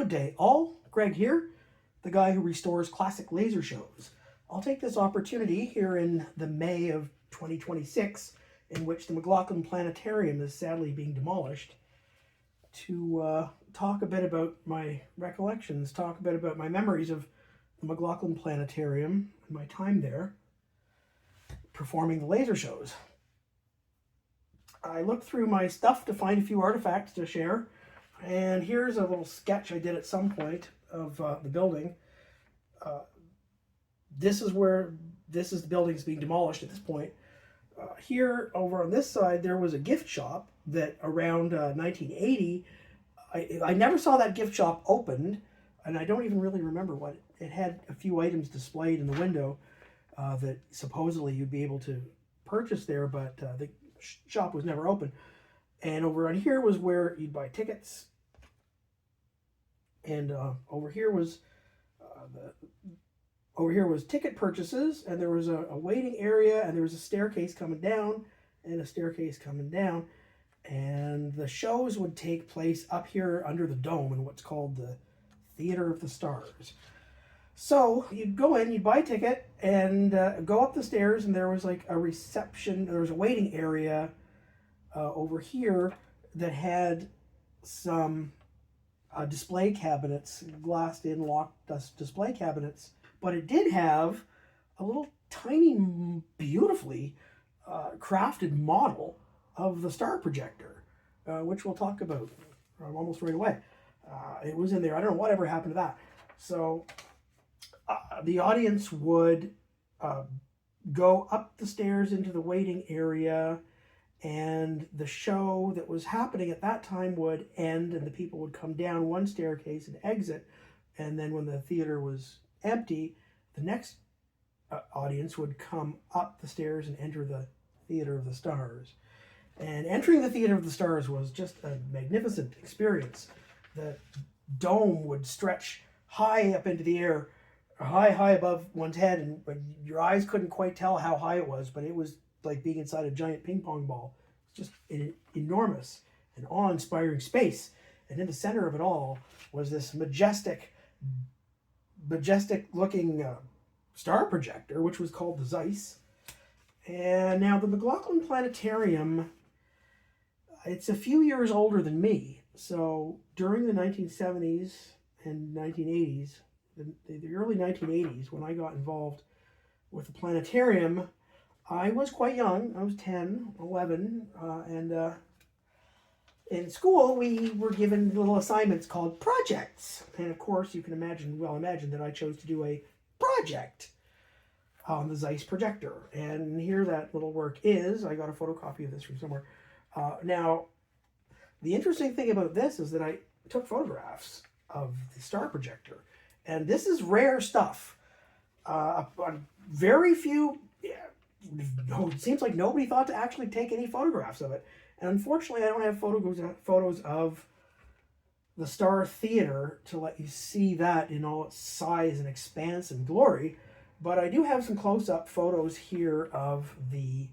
Good day, all. Greg here, the guy who restores classic laser shows. I'll take this opportunity here in the May of 2026, in which the McLaughlin Planetarium is sadly being demolished, to talk a bit about my recollections, talk a bit about my memories of the McLaughlin Planetarium and my time there performing the laser shows. I looked through my stuff to find a few artifacts to share, and here's a little sketch I did at some point of the building. This is the building's being demolished at this point. Here, over on this side, there was a gift shop that around 1980, I never saw that gift shop opened, and I don't even really remember what it had. A few items displayed in the window that supposedly you'd be able to purchase there, but the shop was never open. And over on here was where you'd buy tickets, and over here was ticket purchases, and there was a waiting area, and there was a staircase coming down, and a staircase coming down, and the shows would take place up here under the dome in what's called the Theater of the Stars. So you'd go in, you'd buy a ticket, and go up the stairs, and there was like a reception, there was a waiting area over here that had some display cabinets, glassed in, locked display cabinets, but it did have a little tiny, beautifully crafted model of the star projector, which we'll talk about almost right away. It was in there. I don't know whatever happened to that. So the audience would go up the stairs into the waiting area, and the show that was happening at that time would end, and the people would come down one staircase and exit. And then when the theater was empty, the next audience would come up the stairs and enter the Theater of the Stars. And entering the Theater of the Stars was just a magnificent experience. The dome would stretch high up into the air, high above one's head, and your eyes couldn't quite tell how high it was, but it was like being inside a giant ping pong ball. It's just an enormous and awe-inspiring space. And in the center of it all was this majestic looking star projector, which was called the Zeiss. And now the McLaughlin Planetarium, it's a few years older than me. So during the 1970s and 1980s, the early 1980s, when I got involved with the planetarium, I was quite young. I was 10, 11, and in school we were given little assignments called projects. And of course you can imagine that I chose to do a project on the Zeiss projector. And here that little work is. I got a photocopy of this from somewhere. Now, the interesting thing about this is that I took photographs of the star projector. And this is rare stuff. Very few, it seems like nobody thought to actually take any photographs of it. And unfortunately, I don't have photos of the Star Theater to let you see that in all its size and expanse and glory. But I do have some close-up photos here of the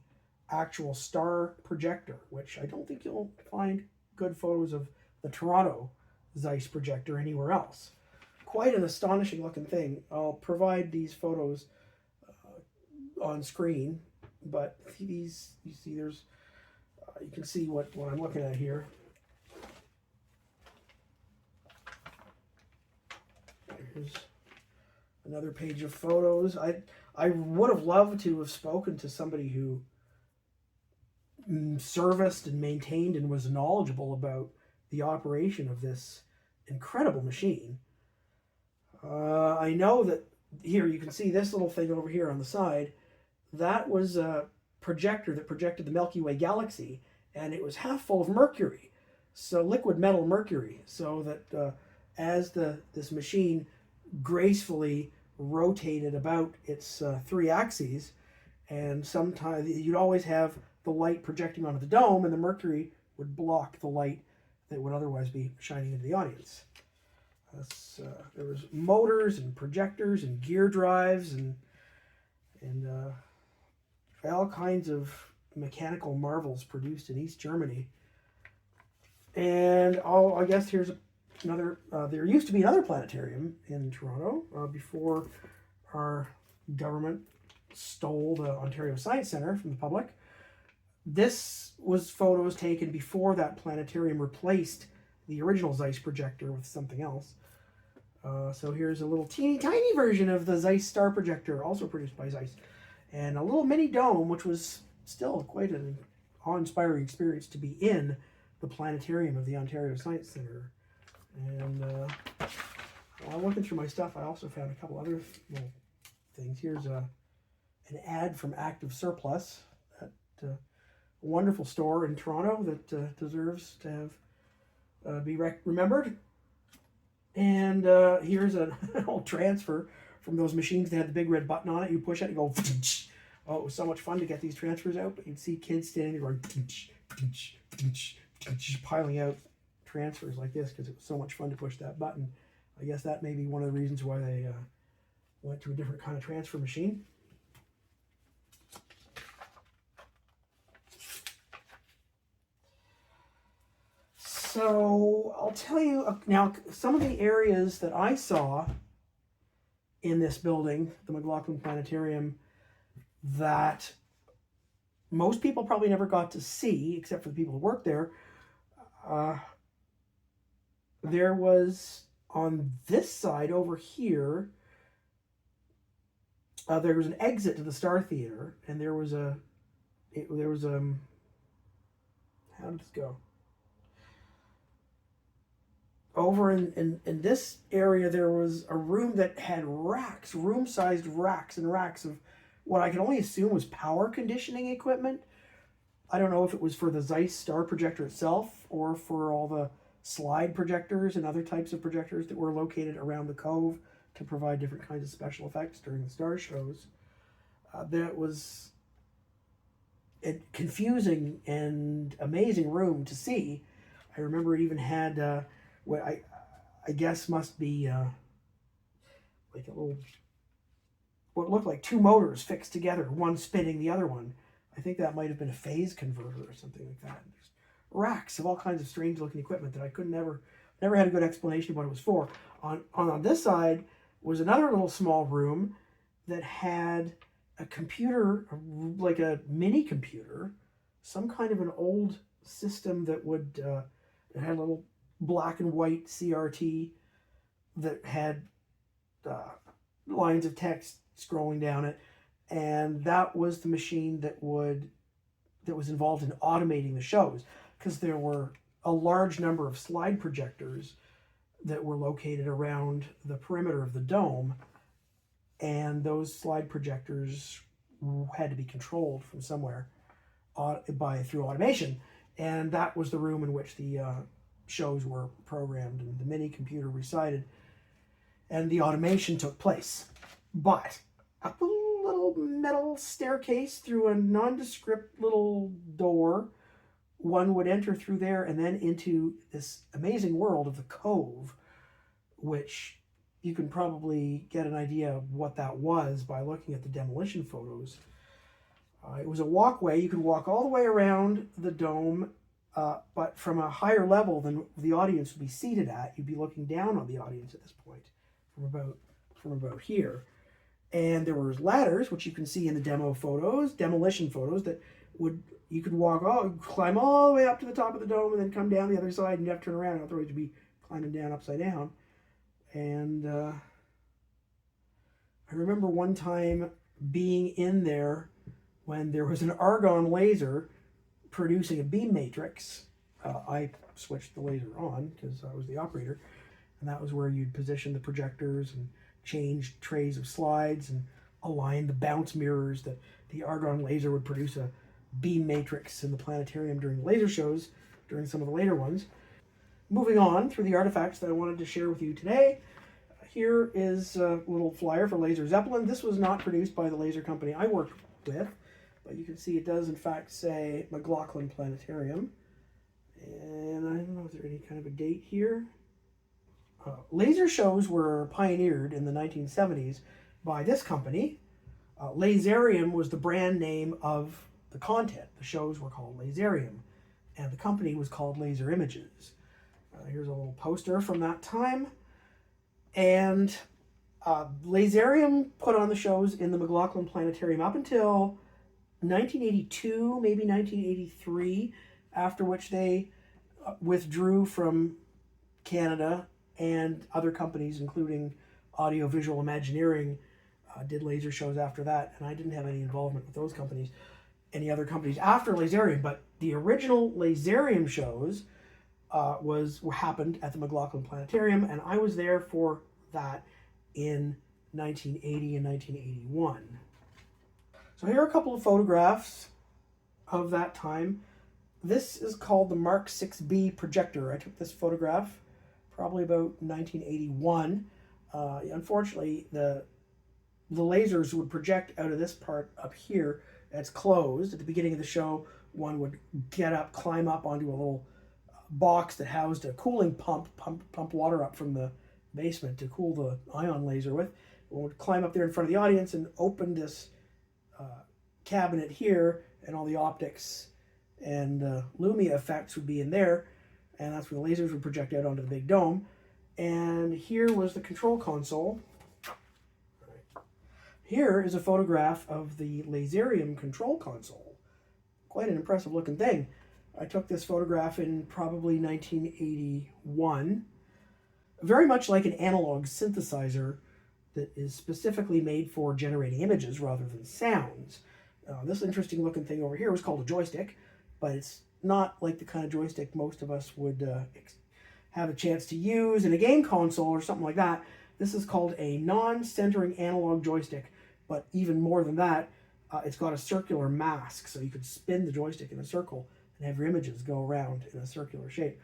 actual star projector, which I don't think you'll find good photos of the Toronto Zeiss projector anywhere else. Quite an astonishing looking thing. I'll provide these photos on screen, but these, you see, there's, you can see what I'm looking at here. Here's another page of photos. I would have loved to have spoken to somebody who serviced and maintained and was knowledgeable about the operation of this incredible machine. I know that here you can see this little thing over here on the side. That was a projector that projected the Milky Way galaxy, and it was half full of mercury, so liquid metal mercury, so that as this machine gracefully rotated about its three axes, and sometimes you'd always have the light projecting onto the dome, and the mercury would block the light that would otherwise be shining into the audience. There was motors and projectors and gear drives and all kinds of mechanical marvels produced in East Germany. And I guess here's a there used to be another planetarium in Toronto before our government stole the Ontario Science Centre from the public. This was photos taken before that planetarium replaced the original Zeiss projector with something else. So here's a little teeny tiny version of the Zeiss star projector, also produced by Zeiss. And a little mini dome, which was still quite an awe-inspiring experience to be in the planetarium of the Ontario Science Centre. And while looking through my stuff, I also found a couple other little things. Here's an ad from Active Surplus, that wonderful store in Toronto that deserves to have be remembered. And here's an old transfer from those machines that had the big red button on it. You push it and go. Oh, it was so much fun to get these transfers out. But you'd see kids standing there going, just piling out transfers like this because it was so much fun to push that button. I guess that may be one of the reasons why they went to a different kind of transfer machine. So I'll tell you now some of the areas that I saw in this building, the McLaughlin Planetarium, that most people probably never got to see, except for the people who worked there. There was on this side over here, there was an exit to the Star Theater, and there was how did this go? Over in this area, there was a room that had racks, room-sized racks and racks of what I can only assume was power conditioning equipment. I don't know if it was for the Zeiss star projector itself or for all the slide projectors and other types of projectors that were located around the cove to provide different kinds of special effects during the star shows. That was a confusing and amazing room to see. I remember it even had what I guess must be like a little, what looked like two motors fixed together, one spinning the other one. I think that might have been a phase converter or something like that. There's racks of all kinds of strange looking equipment that I never had a good explanation of what it was for. On this side was another little small room that had a computer, like a mini computer, some kind of an old system that would, it had a little black and white CRT that had lines of text scrolling down it, and that was the machine that was involved in automating the shows, because there were a large number of slide projectors that were located around the perimeter of the dome, and those slide projectors had to be controlled from somewhere through automation, and that was the room in which the shows were programmed and the mini computer resided, and the automation took place. But up a little metal staircase through a nondescript little door, one would enter through there and then into this amazing world of the Cove, which you can probably get an idea of what that was by looking at the demolition photos. It was a walkway. You could walk all the way around the dome, but from a higher level than the audience would be seated at. You'd be looking down on the audience at this point from about here. And there were ladders, which you can see in the demolition photos, that you could climb all the way up to the top of the dome and then come down the other side, and you have to turn around, otherwise you'd be climbing down upside down. And I remember one time being in there when there was an argon laser producing a beam matrix. I switched the laser on because I was the operator, and that was where you'd position the projectors and change trays of slides and align the bounce mirrors that the argon laser would produce a beam matrix in the planetarium during laser shows, during some of the later ones. Moving on through the artifacts that I wanted to share with you today, here is a little flyer for Laser Zeppelin. This was not produced by the laser company I worked with, but you can see it does in fact say McLaughlin Planetarium. And I don't know if there's any kind of a date here. Laser shows were pioneered in the 1970s by this company. Laserium was the brand name of the content. The shows were called Laserium, and the company was called Laser Images. Here's a little poster from that time. And Laserium put on the shows in the McLaughlin Planetarium up until 1982, maybe 1983, after which they withdrew from Canada, and other companies, including Audiovisual Imagineering, did laser shows after that, and I didn't have any involvement with those companies, any other companies after Laserium. But the original Laserium shows happened at the McLaughlin Planetarium, and I was there for that in 1980 and 1981. So here are a couple of photographs of that time. This is called the Mark 6B projector. I took this photograph probably about 1981. Unfortunately, the lasers would project out of this part up here that's closed. At the beginning of the show, one would get up, climb up onto a little box that housed a cooling pump water up from the basement to cool the ion laser with. One would climb up there in front of the audience and open this cabinet here, and all the optics and Lumia effects would be in there, and that's where the lasers would project out onto the big dome. And here was the control console. Here is a photograph of the Laserium control console. Quite an impressive looking thing. I took this photograph in probably 1981. Very much like an analog synthesizer that is specifically made for generating images rather than sounds. This interesting looking thing over here was called a joystick, but it's not like the kind of joystick most of us would have a chance to use in a game console or something like that. This is called a non-centering analog joystick, but even more than that, it's got a circular mask, so you could spin the joystick in a circle and have your images go around in a circular shape.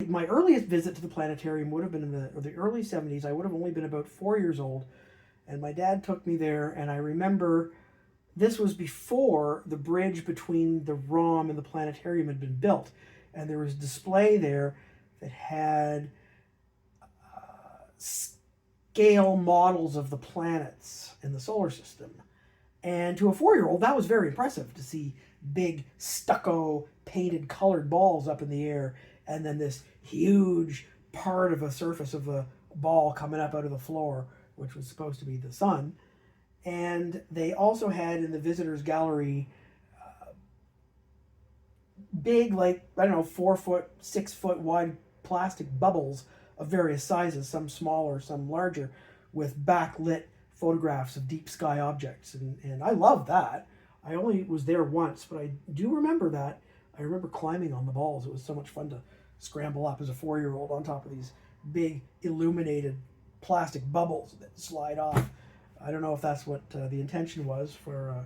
My earliest visit to the planetarium would have been in the early 70s. I would have only been about 4 years old, and my dad took me there, and I remember this was before the bridge between the ROM and the planetarium had been built, and there was a display there that had scale models of the planets in the solar system. And to a 4-year-old, that was very impressive to see big stucco painted colored balls up in the air, and then this huge part of a surface of the ball coming up out of the floor, which was supposed to be the sun. And they also had in the visitors gallery big, like, I don't know, 4 foot, 6 foot wide plastic bubbles of various sizes, some smaller, some larger, with backlit photographs of deep sky objects. And I loved that. I only was there once, but I do remember that. I remember climbing on the balls. It was so much fun to scramble up as a 4-year-old on top of these big illuminated plastic bubbles that slide off. I don't know if that's what the intention was for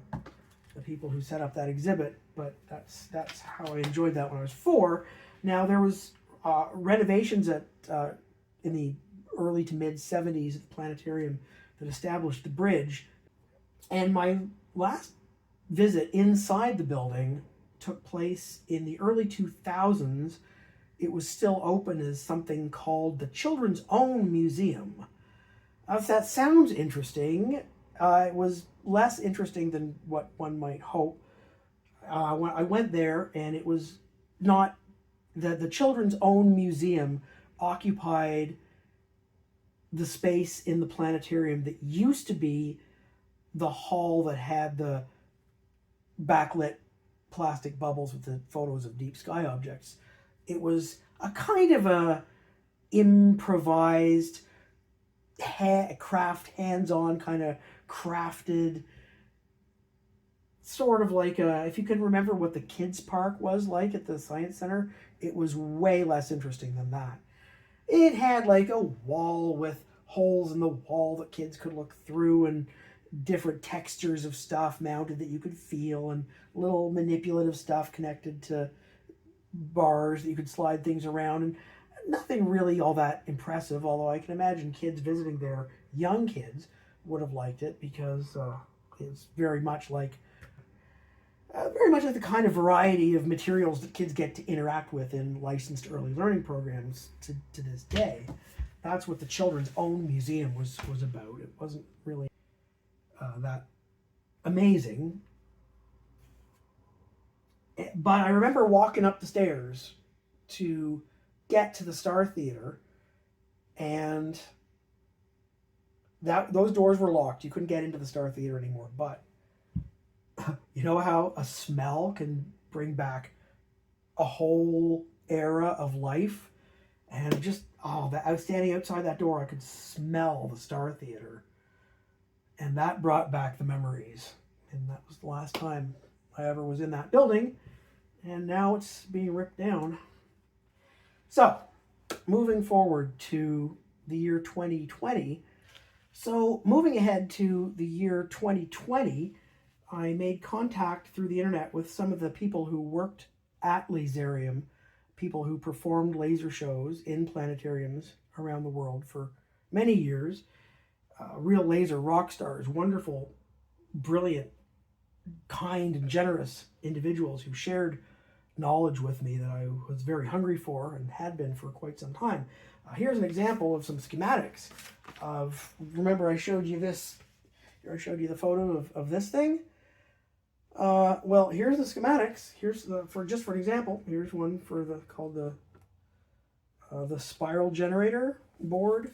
the people who set up that exhibit, but that's how I enjoyed that when I was 4. Now, there was renovations at in the early to mid 70s at the planetarium that established the bridge, and my last visit inside the building took place in the early 2000s. It was still open as something called the Children's Own Museum. If that sounds interesting, it was less interesting than what one might hope. When I went there, and it was not the Children's Own Museum occupied the space in the planetarium that used to be the hall that had the backlit plastic bubbles with the photos of deep sky objects. It was a kind of a improvised hands-on kind of crafted, sort of like if you can remember what the kids park was like at the science center, it was way less interesting than that. It had like a wall with holes in the wall that kids could look through, and different textures of stuff mounted that you could feel, and little manipulative stuff connected to bars that you could slide things around, and nothing really all that impressive, although I can imagine kids visiting there, young kids, would have liked it, because it's very much like the kind of variety of materials that kids get to interact with in licensed early learning programs to this day. That's what the Children's Own Museum was about. It wasn't really that amazing. But I remember walking up the stairs to get to the Star Theater, and those doors were locked. You couldn't get into the Star Theater anymore. But you know how a smell can bring back a whole era of life? And just, I was standing outside that door, I could smell the Star Theater. And that brought back the memories. And that was the last time I ever was in that building. And now it's being ripped down. So, moving forward to the year 2020. So, moving ahead to the year 2020, I made contact through the internet with some of the people who worked at Laserium, people who performed laser shows in planetariums around the world for many years. Real laser rock stars, wonderful, brilliant, kind, and generous individuals who shared knowledge with me that I was very hungry for and had been for quite some time. Here's an example of some schematics remember I showed you this, I showed you the photo of this thing? Well, here's the schematics. Here's for an example, here's one called the spiral generator board.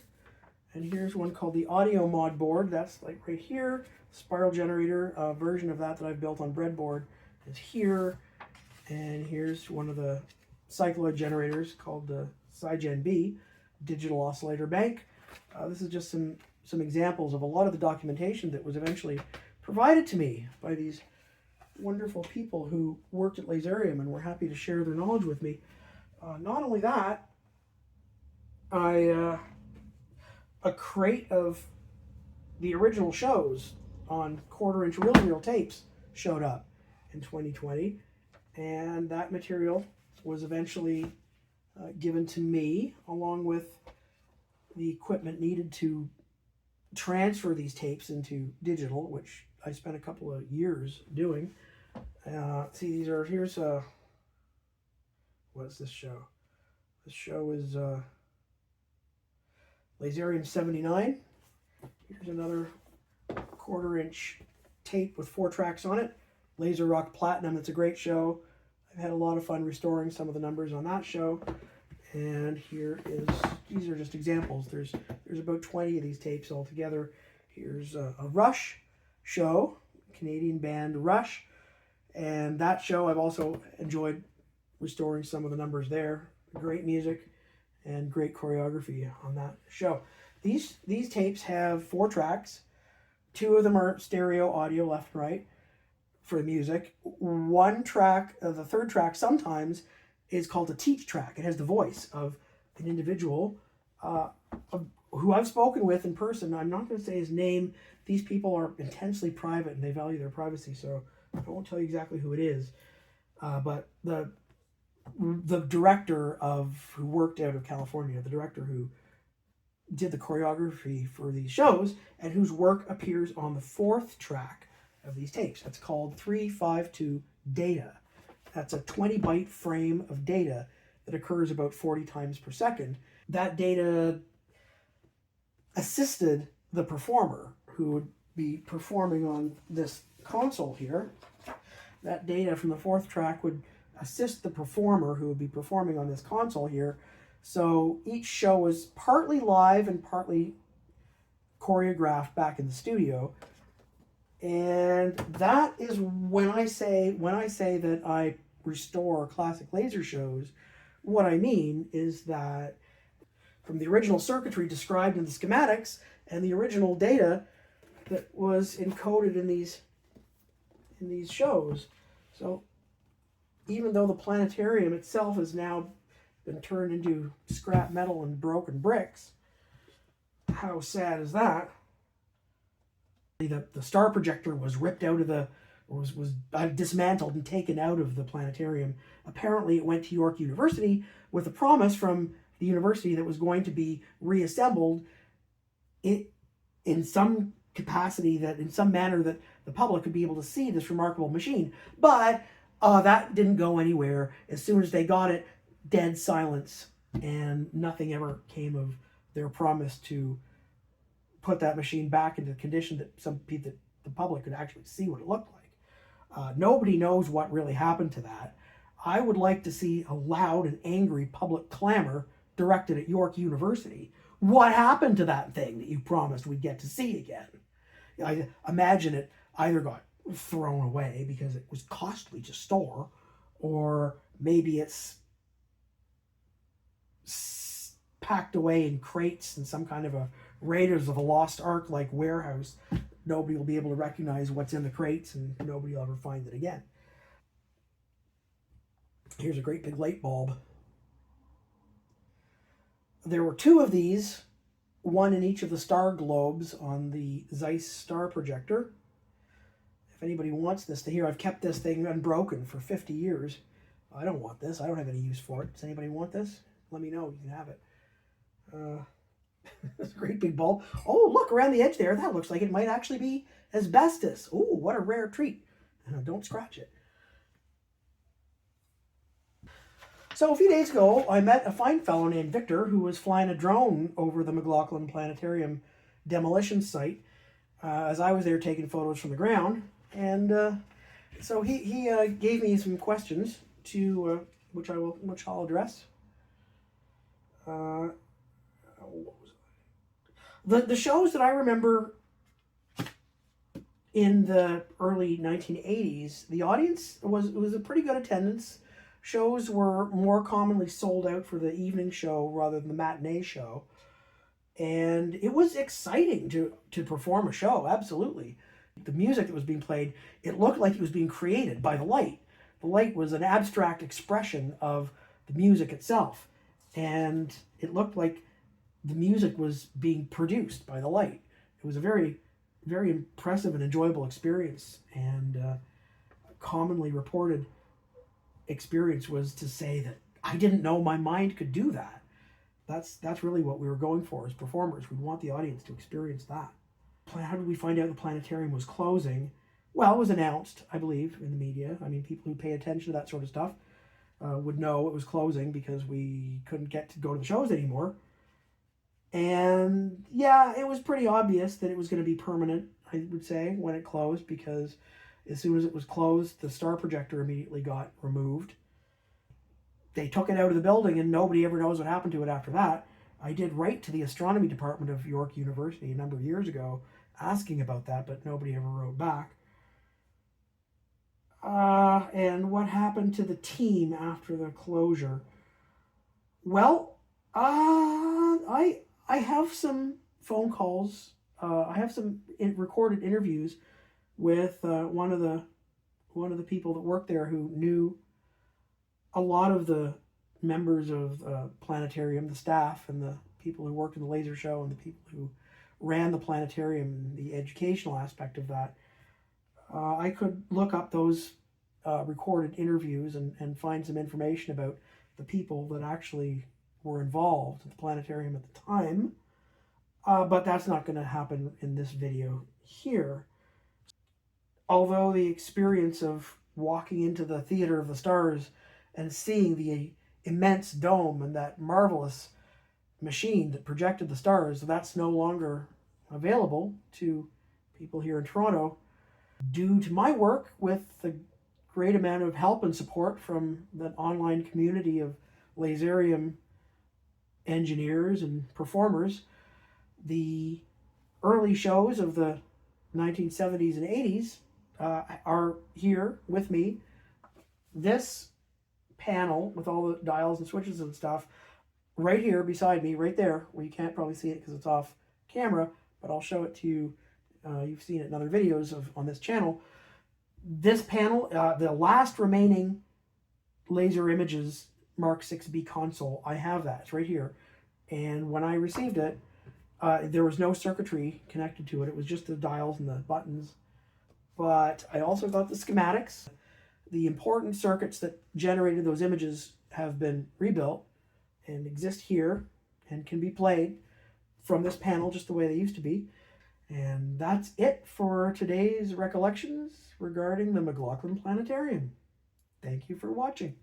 And here's one called the audio mod board. That's like right here. Spiral generator version of that I've built on breadboard is here. And here's one of the cycloid generators called the SciGen B, digital oscillator bank. This is just some examples of a lot of the documentation that was eventually provided to me by these wonderful people who worked at Laserium and were happy to share their knowledge with me. Not only that, a crate of the original shows on quarter-inch reel-to-reel tapes showed up in 2020, and that material was eventually given to me along with the equipment needed to transfer these tapes into digital, which I spent a couple of years doing. See, here's what is this show? This show is Laserium 79. Here's another quarter-inch tape with 4 tracks on it. Laser Rock Platinum. It's a great show. I've had a lot of fun restoring some of the numbers on that show. And these are just examples. There's about 20 of these tapes altogether. Here's a Rush show, Canadian band Rush. And that show, I've also enjoyed restoring some of the numbers there. Great music and great choreography on that show. These tapes have 4 tracks. 2 of them are stereo audio, left and right, for the music. One track, the third track, sometimes is called a teach track. It has the voice of an individual who I've spoken with in person. I'm not going to say his name. These people are intensely private and they value their privacy, so I won't tell you exactly who it is. But the director who worked out of California, the director who did the choreography for these shows, and whose work appears on the 4th track of these tapes. That's called 352 data. That's a 20-byte frame of data that occurs about 40 times per second. That data assisted the performer who would be performing on this console here. That data from the 4th track would assist the performer who would be performing on this console here. So each show was partly live and partly choreographed back in the studio. And that is when I say that I restore classic laser shows, what I mean is that from the original circuitry described in the schematics and the original data that was encoded in these shows. So even though the planetarium itself has now been turned into scrap metal and broken bricks, how sad is that? The star projector was ripped out of was dismantled and taken out of the planetarium. Apparently it went to York University with a promise from the university that was going to be reassembled in some capacity, that in some manner that the public could be able to see this remarkable machine. But that didn't go anywhere. As soon as they got it, dead silence, and nothing ever came of their promise to put that machine back into the condition that the public could actually see what it looked like. Nobody knows what really happened to that. I would like to see a loud and angry public clamor directed at York University. What happened to that thing that you promised we'd get to see again? I imagine it either got thrown away because it was costly to store, or maybe it's packed away in crates in some kind of a Raiders of the Lost Ark like warehouse. Nobody will be able to recognize what's in the crates, and nobody will ever find it again. Here's a great big light bulb. There were 2 of these, one in each of the star globes on the Zeiss star projector. If anybody wants this to hear, I've kept this thing unbroken for 50 years. I don't want this. I don't have any use for it. Does anybody want this? Let me know. You can have it. It's a great big bulb. Oh, look, around the edge there. That looks like it might actually be asbestos. Oh, what a rare treat. Don't scratch it. So a few days ago, I met a fine fellow named Victor who was flying a drone over the McLaughlin Planetarium demolition site as I was there taking photos from the ground. And so he gave me some questions to which I'll address. What was it? The shows that I remember in the early 1980s, the audience was a pretty good attendance. Shows were more commonly sold out for the evening show rather than the matinee show. And it was exciting to perform a show, absolutely. The music that was being played, it looked like it was being created by the light. The light was an abstract expression of the music itself. And it looked like the music was being produced by the light. It was a very, very impressive and enjoyable experience. And commonly reported experience was to say that I didn't know my mind could do that. That's really what we were going for as performers. We want the audience to experience that. How did we find out the planetarium was closing? Well, it was announced, I believe, in the media. I mean, people who pay attention to that sort of stuff would know it was closing because we couldn't get to go to the shows anymore. And yeah, it was pretty obvious that it was going to be permanent, I would say, when it closed, because as soon as it was closed, the star projector immediately got removed. They took it out of the building and nobody ever knows what happened to it after that. I did write to the astronomy department of York University a number of years ago asking about that, but nobody ever wrote back. And what happened to the team after the closure? Well, I have some phone calls. I have some recorded interviews with one of the people that worked there who knew a lot of the members of planetarium, the staff, and the people who worked in the laser show, and the people who ran the planetarium, the educational aspect of that. I could look up those recorded interviews and find some information about the people that actually were involved at the planetarium at the time. But that's not going to happen in this video here. Although the experience of walking into the Theater of the Stars and seeing the immense dome and that marvelous machine that projected the stars, that's no longer available to people here in Toronto. Due to my work with the great amount of help and support from the online community of laserium engineers and performers, the early shows of the 1970s and 80s are here with me. This panel with all the dials and switches and stuff right here beside me, right there, where you can't probably see it because it's off camera, but I'll show it to you. You've seen it in other videos on this channel. This panel, the last remaining laser images Mark 6B console, I have that. It's right here. And when I received it, there was no circuitry connected to it. It was just the dials and the buttons. But I also got the schematics. The important circuits that generated those images have been rebuilt and exist here and can be played from this panel just the way they used to be. And that's it for today's recollections regarding the McLaughlin Planetarium. Thank you for watching.